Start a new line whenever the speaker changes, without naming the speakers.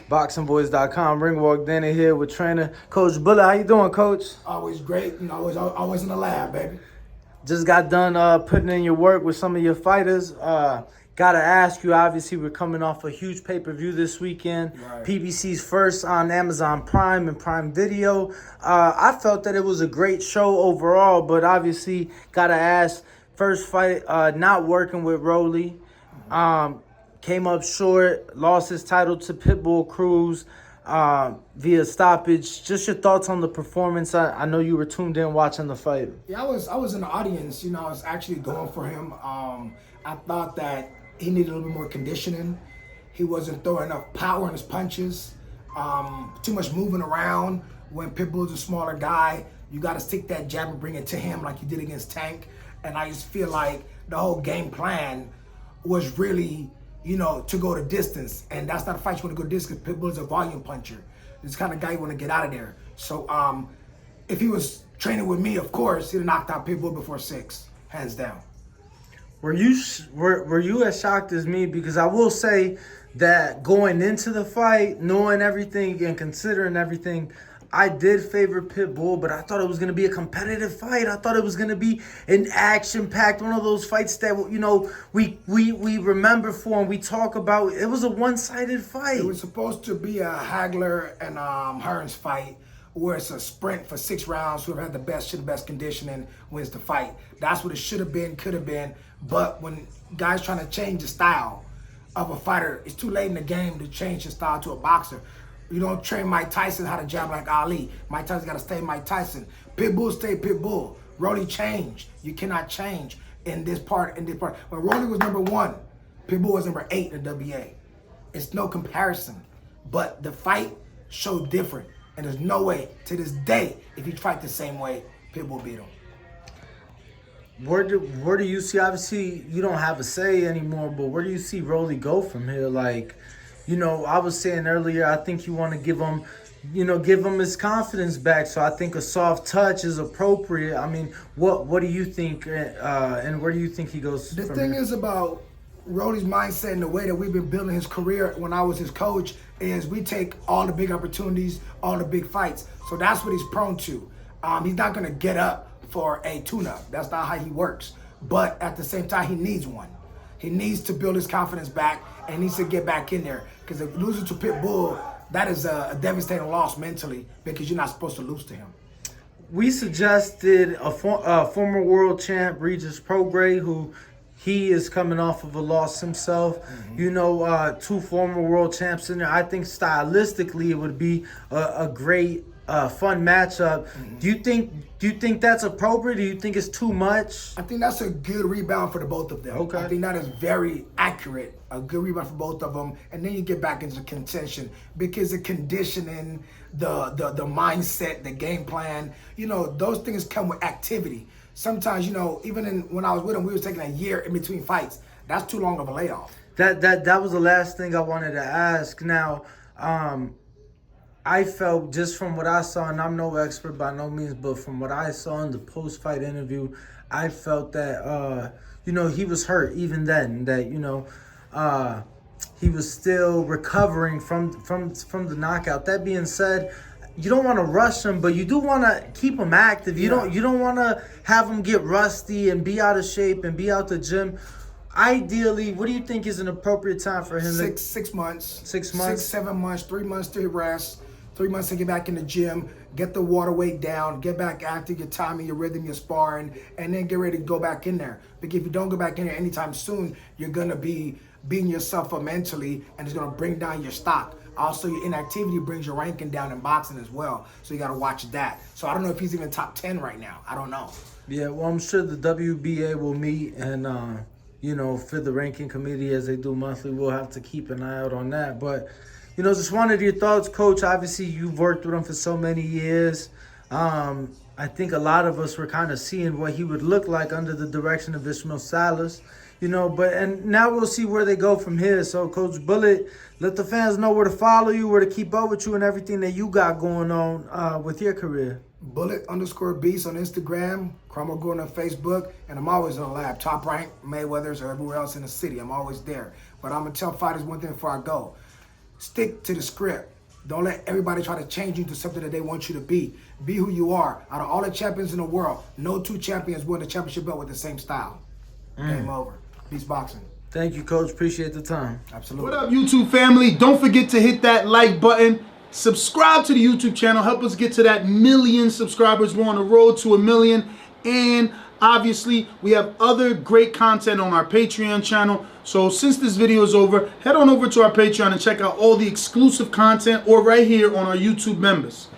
ThaBoxingvoice.com. Ring walk Danny here with trainer Coach Bullet. How you doing, Coach?
Always great, and always in the lab, baby.
Just got done putting in your work with some of your fighters. Gotta ask you, obviously, we're coming off a huge pay-per-view this weekend.
Right.
PBC's first on Amazon Prime and Prime Video. I felt that it was a great show overall, but obviously, gotta ask, first fight, not working with Rolly. Came up short, lost his title to Pitbull Cruz via stoppage. Just your thoughts on the performance. I know you were tuned in watching the fight.
Yeah, I was in the audience. I was actually going for him. I thought that he needed a little bit more conditioning. He wasn't throwing enough power in his punches. Too much moving around. When Pitbull's a smaller guy, you got to stick that jab and bring it to him like you did against Tank. And I just feel like the whole game plan was really, to go the distance. And that's not a fight you want to go distance. Pitbull's a volume puncher. This kind of guy you want to get out of there. So if he was training with me, of course, he'd have knocked out Pitbull before 6, hands down.
Were you as shocked as me? Because I will say that going into the fight, knowing everything and considering everything, I did favor Pitbull, but I thought it was going to be a competitive fight. I thought it was going to be an action-packed, one of those fights that, we remember for and we talk about. It was a one-sided fight.
It was supposed to be a Hagler and Hearns fight, where it's a sprint for 6 rounds. Whoever had the best conditioning wins the fight. That's what it should have been, could have been. But when guys trying to change the style of a fighter, it's too late in the game to change your style to a boxer. You don't train Mike Tyson how to jab like Ali. Mike Tyson got to stay Mike Tyson. Pitbull stay Pitbull. Rolly changed. You cannot change in this part. When Rolly was number 1, Pitbull was number 8 in the WA. It's no comparison. But the fight showed different. And there's no way, to this day, if you fight the same way, Pitbull beat him.
Where do you see, obviously, you don't have a say anymore, but where do you see Rolly go from here? Like, I was saying earlier, I think you want to give him his confidence back. So I think a soft touch is appropriate. I mean, what do you think, and where do you think he goes
The
from
thing
here?
is about Rolly's mindset and the way that we've been building his career when I was his coach is we take all the big opportunities, all the big fights. So that's what he's prone to. He's not going to get up for a tune-up. That's not how he works. But at the same time, he needs one. He needs to build his confidence back and he needs to get back in there. Because if losing to Pitbull, that is a devastating loss mentally because you're not supposed to lose to him.
We suggested a former world champ, Regis Prograis, who he is coming off of a loss himself. Mm-hmm. 2 former world champs in there. I think stylistically it would be a great, fun matchup. Mm-hmm. Do you think that's appropriate? Do you think it's too much?
I think that's a good rebound for the both of them.
Okay.
I think that is very accurate. A good rebound for both of them, and then you get back into contention because the conditioning, the mindset, the game plan. Those things come with activity. Sometimes, even when I was with him, we was taking a year in between fights. That's too long of a layoff.
That was the last thing I wanted to ask. Now, I felt just from what I saw, and I'm no expert by no means, but from what I saw in the post-fight interview, I felt that, he was hurt even then, that, he was still recovering from the knockout. That being said, you don't want to rush him, but you do want to keep him active. You don't want to have him get rusty and be out of shape and be out the gym. Ideally, what do you think is an appropriate time for him?
6 months.
6 months?
6, 7 months, 3 months to rest, 3 months to get back in the gym, get the water weight down, get back active, your timing, your rhythm, your sparring, and then get ready to go back in there. Because if you don't go back in there anytime soon, you're going to be beating yourself up mentally, and it's going to bring down your stock. Also, your inactivity brings your ranking down in boxing as well. So you got to watch that. So I don't know if he's even top 10 right now. I don't know. Yeah,
well, I'm sure the WBA will meet and, for the ranking committee as they do monthly, we'll have to keep an eye out on that. But, just wanted your thoughts, Coach. Obviously, you've worked with him for so many years. I think a lot of us were kind of seeing what he would look like under the direction of Ishmael Salas. And now we'll see where they go from here. So, Coach Bullet, let the fans know where to follow you, where to keep up with you, and everything that you got going on with your career.
Bullet_Beast on Instagram, Cromwell Gordon on Facebook, and I'm always in the lab. Top Rank, Mayweather's, or everywhere else in the city. I'm always there. But I'm going to tell fighters one thing before I go. Stick to the script. Don't let everybody try to change you to something that they want you to be. Be who you are. Out of all the champions in the world, no two champions won the championship belt with the same style. Game over. Peace boxing.
Thank you, Coach. Appreciate the time.
Absolutely.
What up, YouTube family? Don't forget to hit that like button. Subscribe to the YouTube channel. Help us get to that 1 million subscribers. We're on the road to 1 million. And obviously, we have other great content on our Patreon channel. So since this video is over, head on over to our Patreon and check out all the exclusive content or right here on our YouTube members.